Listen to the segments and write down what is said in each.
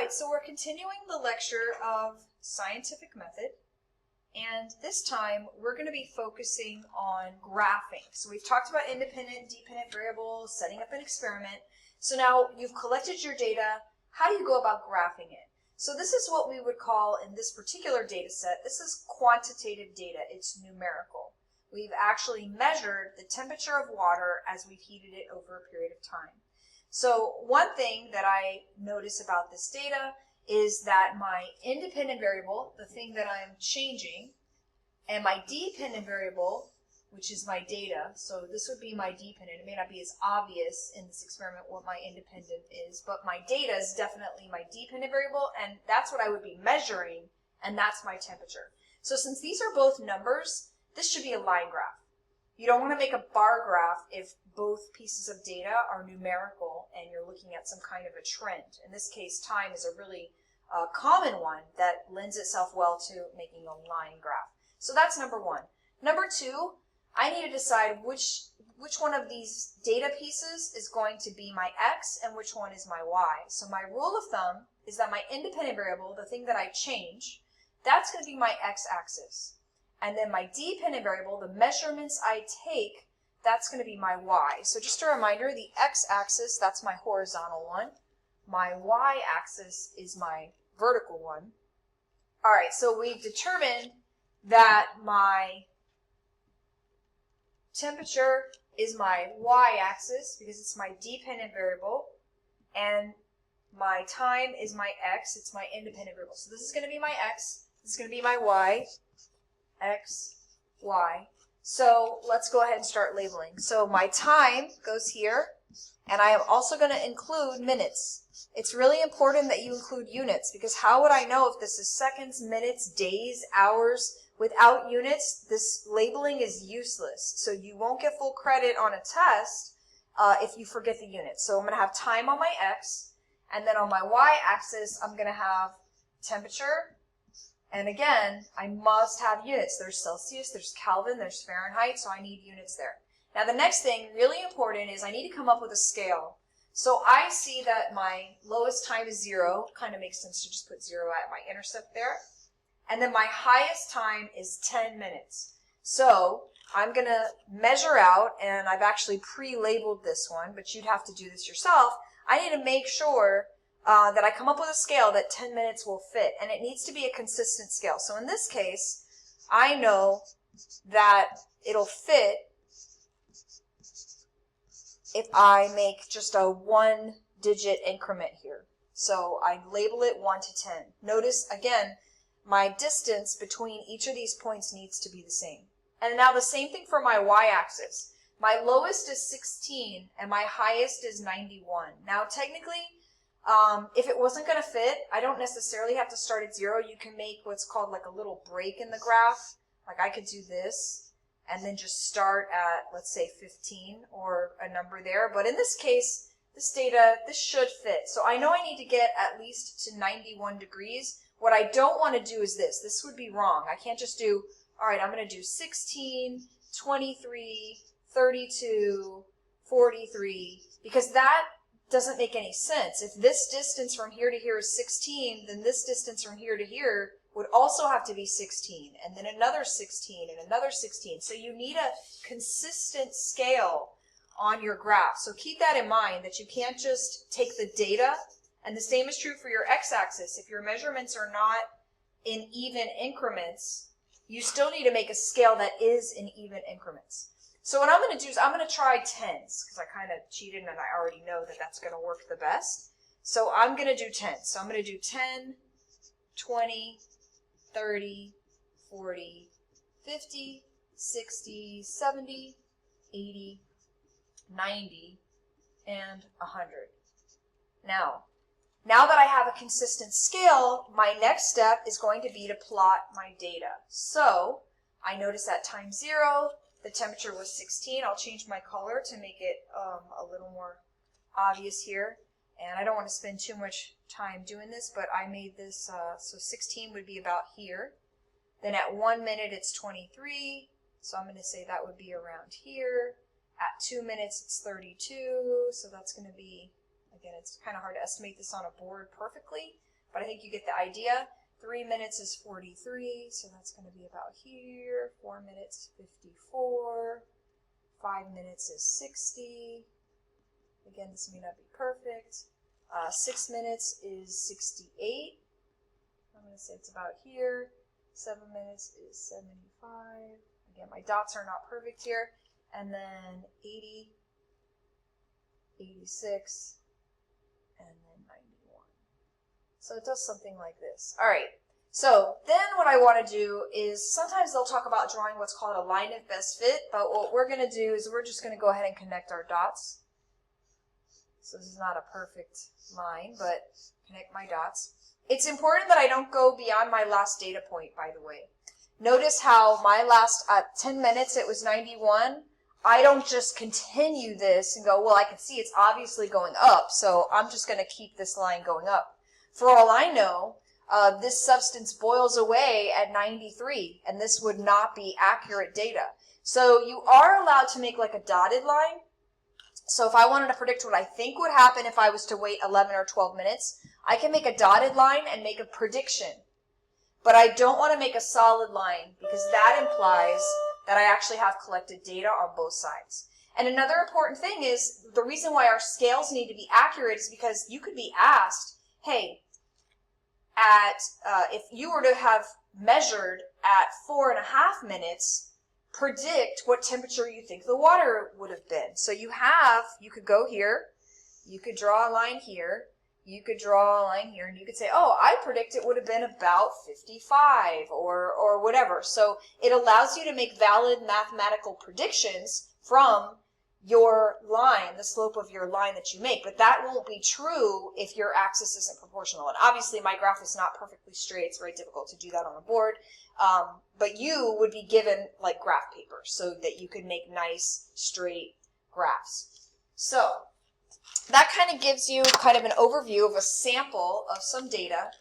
right, so we're continuing the lecture of scientific method, and this time we're going to be focusing on graphing. So we've talked about independent and dependent variables, setting up an experiment. So now you've collected your data. How do you go about graphing it? So this is what we would call, in this particular data set, this is quantitative data. It's numerical. We've actually measured the temperature of water as we've heated it over a period of time. So one thing that I notice about this data is that my independent variable, the thing that I'm changing, and my dependent variable, which is my data, so this would be my dependent. It may not be as obvious in this experiment what my independent is, but my data is definitely my dependent variable, and that's what I would be measuring, and that's my temperature. So since these are both numbers, this should be a line graph. You don't want to make a bar graph if both pieces of data are numerical and you're looking at some kind of a trend. In this case, time is a really common one that lends itself well to making a line graph. So that's number one. Number two, I need to decide which one of these data pieces is going to be my x and which one is my y. So my rule of thumb is that my independent variable, the thing that I change, that's going to be my x-axis. And then my dependent variable, the measurements I take, that's going to be my y. So just a reminder, the x-axis, that's my horizontal one. My y-axis is my vertical one. All right, so we've determined that my temperature is my y-axis because it's my dependent variable, and my time is my x, it's my independent variable. So this is going to be my x, this is going to be my y, x, y. So let's go ahead and start labeling. So my time goes here, and I am also going to include minutes. It's really important that you include units, because how would I know if this is seconds, minutes, days, hours? Without units, this labeling is useless. So you won't get full credit on a test if you forget the units. So I'm going to have time on my x, and then on my y-axis, I'm going to have temperature. And again, I must have units. There's Celsius, there's Kelvin, there's Fahrenheit, so I need units there. Now the next thing, really important, is I need to come up with a scale. So I see that my lowest time is 0. Kind of makes sense to just put 0 at my intercept there. And then my highest time is 10 minutes. So I'm going to measure out, and I've actually pre-labeled this one, but you'd have to do this yourself. I need to make sure that I come up with a scale that 10 minutes will fit, and it needs to be a consistent scale. So in this case, I know that it'll fit if I make just a 1-digit increment here. So I label it 1 to 10. Notice, again, my distance between each of these points needs to be the same. And now the same thing for my y-axis. My lowest is 16, and my highest is 91. Now technically, if it wasn't going to fit, I don't necessarily have to start at 0. You can make what's called like a little break in the graph. Like I could do this and then just start at, let's say, 15 or a number there. But in this case, this data, this should fit. So I know I need to get at least to 91 degrees. What I don't want to do is this. This would be wrong. I can't just do, all right, I'm going to do 16, 23, 32, 43, because that doesn't make any sense. If this distance from here to here is 16, then this distance from here to here would also have to be 16, and then another 16, and another 16. So you need a consistent scale on your graph. So keep that in mind, that you can't just take the data, and the same is true for your x-axis. If your measurements are not in even increments, you still need to make a scale that is in even increments. So what I'm going to do is I'm going to try tens, because I kind of cheated and I already know that that's going to work the best. So I'm going to do tens. So I'm going to do 10, 20, 30, 40, 50, 60, 70, 80, 90, and 100. Now that I have a consistent scale, my next step is going to be to plot my data. So I notice at time 0, the temperature was 16. I'll change my color to make it a little more obvious here. And I don't want to spend too much time doing this, but I made this, so 16 would be about here. Then at 1 minute, it's 23. So I'm going to say that would be around here. At 2 minutes, it's 32. So that's going to be, again, it's kind of hard to estimate this on a board perfectly. but I think you get the idea. 3 minutes is 43, so that's going to be about here. 4 minutes, 54. 5 minutes is 60. Again, this may not be perfect. 6 minutes is 68. I'm going to say it's about here. 7 minutes is 75. Again, my dots are not perfect here. And then 80, 86, and then 91. So it does something like this. All right. So then what I want to do is sometimes they'll talk about drawing what's called a line of best fit, but what we're going to do is we're just going to go ahead and connect our dots. So this is not a perfect line, but connect my dots. It's important that I don't go beyond my last data point, by the way. Notice how my last, at 10 minutes, it was 91. I don't just continue this and go, well, I can see it's obviously going up, so I'm just going to keep this line going up. For all I know, this substance boils away at 93, and this would not be accurate data. So you are allowed to make like a dotted line. So if I wanted to predict what I think would happen if I was to wait 11 or 12 minutes, I can make a dotted line and make a prediction. But I don't want to make a solid line because that implies that I actually have collected data on both sides. And another important thing is the reason why our scales need to be accurate is because you could be asked, hey, if you were to have measured at 4.5 minutes, predict what temperature you think the water would have been. So you could go here, you could draw a line here, you could draw a line here, and you could say, oh, I predict it would have been about 55 or whatever. So it allows you to make valid mathematical predictions from your line, the slope of your line that you make. But that won't be true if your axis isn't proportional. And obviously my graph is not perfectly straight. It's very difficult to do that on a board. But you would be given like graph paper so that you could make nice straight graphs. So that kind of gives you kind of an overview of a sample of some data.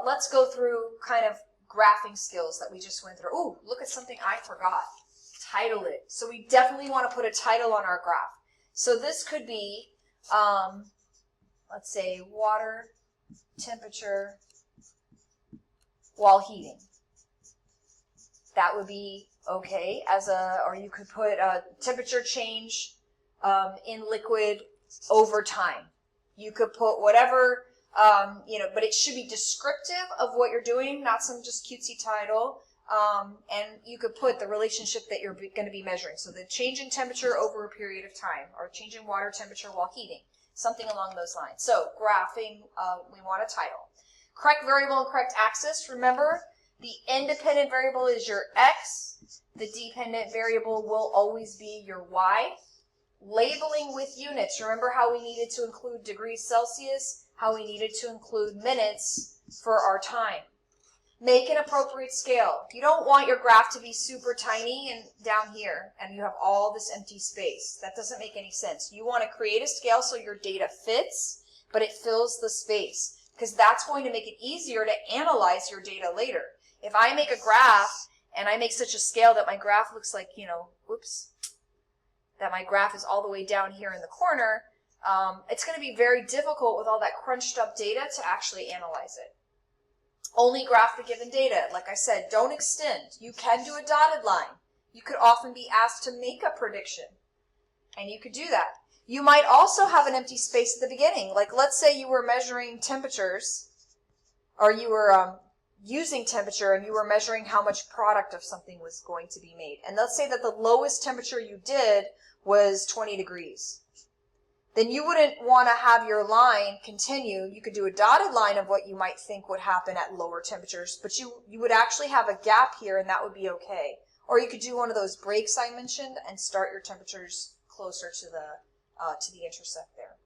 Let's go through kind of graphing skills that we just went through. Ooh, look at something I forgot. Title it. So we definitely want to put a title on our graph. So this could be, let's say, water temperature while heating. That would be okay or you could put a temperature change in liquid over time. You could put whatever, but it should be descriptive of what you're doing, not some just cutesy title. And you could put the relationship that you're going to be measuring. So the change in temperature over a period of time, or change in water temperature while heating, something along those lines. So graphing, we want a title. Correct variable and correct axis. Remember, the independent variable is your x. The dependent variable will always be your y. Labeling with units. Remember how we needed to include degrees Celsius, how we needed to include minutes for our time. Make an appropriate scale. You don't want your graph to be super tiny and down here and you have all this empty space. That doesn't make any sense. You want to create a scale so your data fits, but it fills the space because that's going to make it easier to analyze your data later. If I make a graph and I make such a scale that my graph looks like, that my graph is all the way down here in the corner, it's going to be very difficult with all that crunched up data to actually analyze it. Only graph the given data. Like I said, don't extend. You can do a dotted line. You could often be asked to make a prediction, and you could do that. You might also have an empty space at the beginning. Like let's say you were measuring temperatures, or you were using temperature and you were measuring how much product of something was going to be made. And let's say that the lowest temperature you did was 20 degrees. Then you wouldn't want to have your line continue. You could do a dotted line of what you might think would happen at lower temperatures, but you would actually have a gap here and that would be okay. Or you could do one of those breaks I mentioned and start your temperatures closer to the intercept there.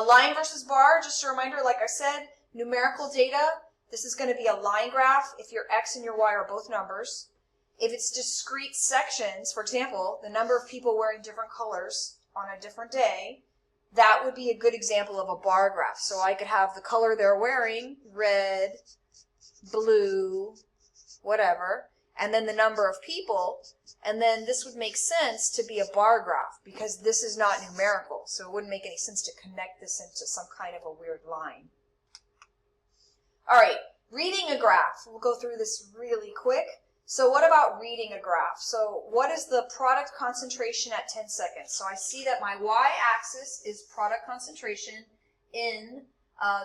Line versus bar, just a reminder, like I said, numerical data. This is going to be a line graph if your x and your y are both numbers. If it's discrete sections, for example, the number of people wearing different colors on a different day, that would be a good example of a bar graph. So I could have the color they're wearing, red, blue, whatever, and then the number of people, and then this would make sense to be a bar graph because this is not numerical, so it wouldn't make any sense to connect this into some kind of a weird line. All right, reading a graph. We'll go through this really quick. So what about reading a graph? So what is the product concentration at 10 seconds? So I see that my y-axis is product concentration in,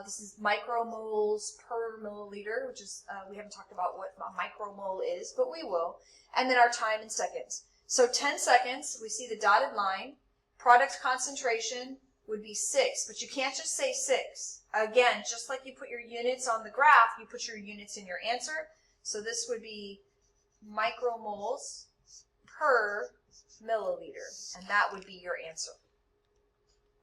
this is micromoles per milliliter, which is, we haven't talked about what a micromole is, but we will. And then our time in seconds. So 10 seconds, we see the dotted line. Product concentration would be 6, but you can't just say 6. Again, just like you put your units on the graph, you put your units in your answer. So this would be micromoles per milliliter, and that would be your answer.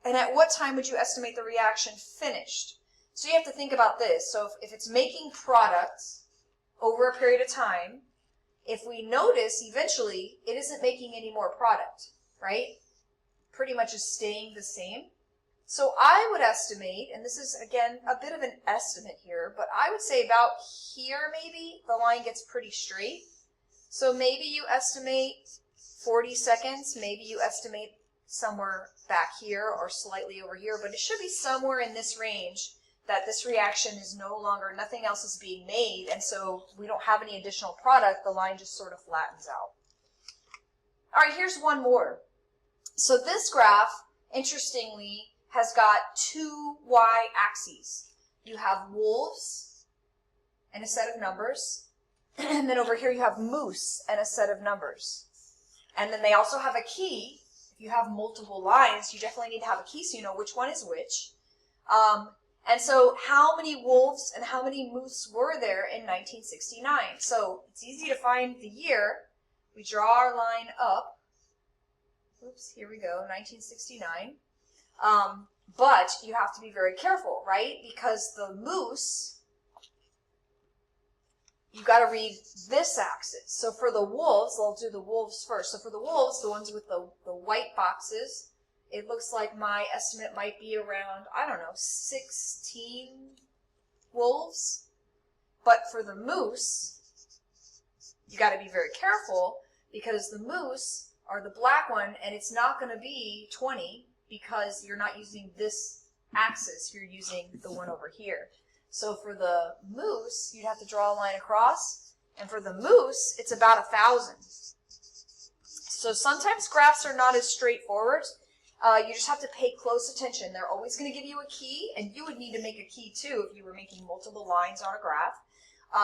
And at what time would you estimate the reaction finished? So you have to think about this. So if it's making products over a period of time, if we notice eventually it isn't making any more product, right? Pretty much is staying the same. So I would estimate, and this is again a bit of an estimate here, but I would say about here maybe the line gets pretty straight. So maybe you estimate 40 seconds, maybe you estimate somewhere back here or slightly over here, but it should be somewhere in this range that this reaction is no longer, nothing else is being made, and so we don't have any additional product, the line just sort of flattens out. All right, here's one more. So this graph, interestingly, has got two y-axes. You have wolves and a set of numbers, and then over here you have moose and a set of numbers. And then they also have a key. If you have multiple lines, you definitely need to have a key so you know which one is which. And so how many wolves and how many moose were there in 1969? So it's easy to find the year. We draw our line up. Oops, here we go, 1969. But you have to be very careful, right? Because the moose, you've got to read this axis. So for the wolves, I'll do the wolves first. So for the wolves, the ones with the white boxes, it looks like my estimate might be around, I don't know, 16 wolves. But for the moose, you got to be very careful because the moose are the black one, and it's not going to be 20 because you're not using this axis, you're using the one over here. So for the moose, you'd have to draw a line across, and for the moose, it's about 1,000. So sometimes graphs are not as straightforward. You just have to pay close attention. They're always going to give you a key, and you would need to make a key too if you were making multiple lines on a graph.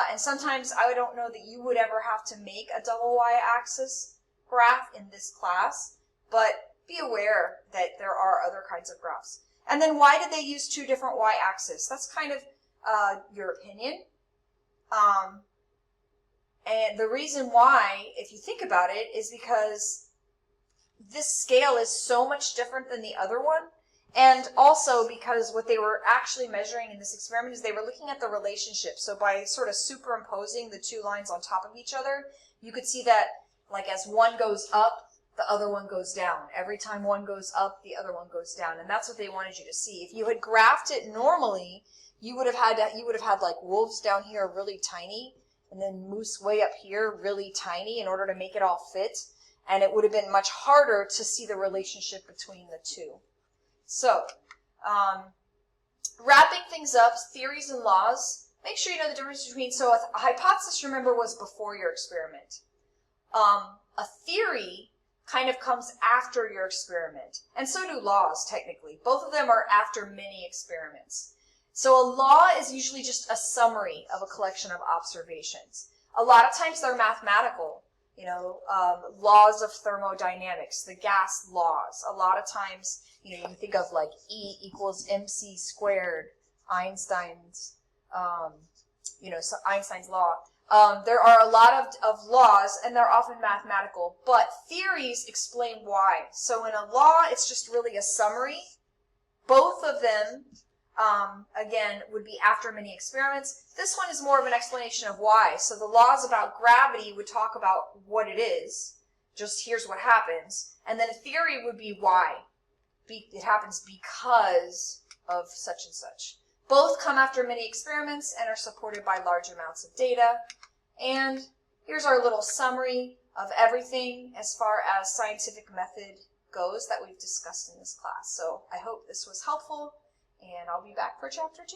And sometimes I don't know that you would ever have to make a double y-axis graph in this class, but be aware that there are other kinds of graphs. And then why did they use two different y-axes? That's kind of your opinion. And the reason why, if you think about it, is because this scale is so much different than the other one. And also because what they were actually measuring in this experiment is they were looking at the relationship. So by sort of superimposing the two lines on top of each other, you could see that like as one goes up, the other one goes down. Every time one goes up, the other one goes down. And that's what they wanted you to see. If you had graphed it normally, you would have had like wolves down here really tiny, and then moose way up here really tiny in order to make it all fit. And it would have been much harder to see the relationship between the two. So, wrapping things up, theories and laws, make sure you know the difference between, so a hypothesis, remember, was before your experiment. A theory kind of comes after your experiment, and so do laws, technically. Both of them are after many experiments. So a law is usually just a summary of a collection of observations. A lot of times they're mathematical, you know, laws of thermodynamics, the gas laws. A lot of times, you know, you think of like E equals mc squared, Einstein's, so Einstein's law. There are a lot of laws, and they're often mathematical, but theories explain why. So in a law, it's just really a summary. Both of them, again, would be after many experiments. This one is more of an explanation of why. So the laws about gravity would talk about what it is, just here's what happens, and then a theory would be why. It happens because of such and such. Both come after many experiments and are supported by large amounts of data. And here's our little summary of everything as far as scientific method goes that we've discussed in this class. So I hope this was helpful, and I'll be back for chapter 2.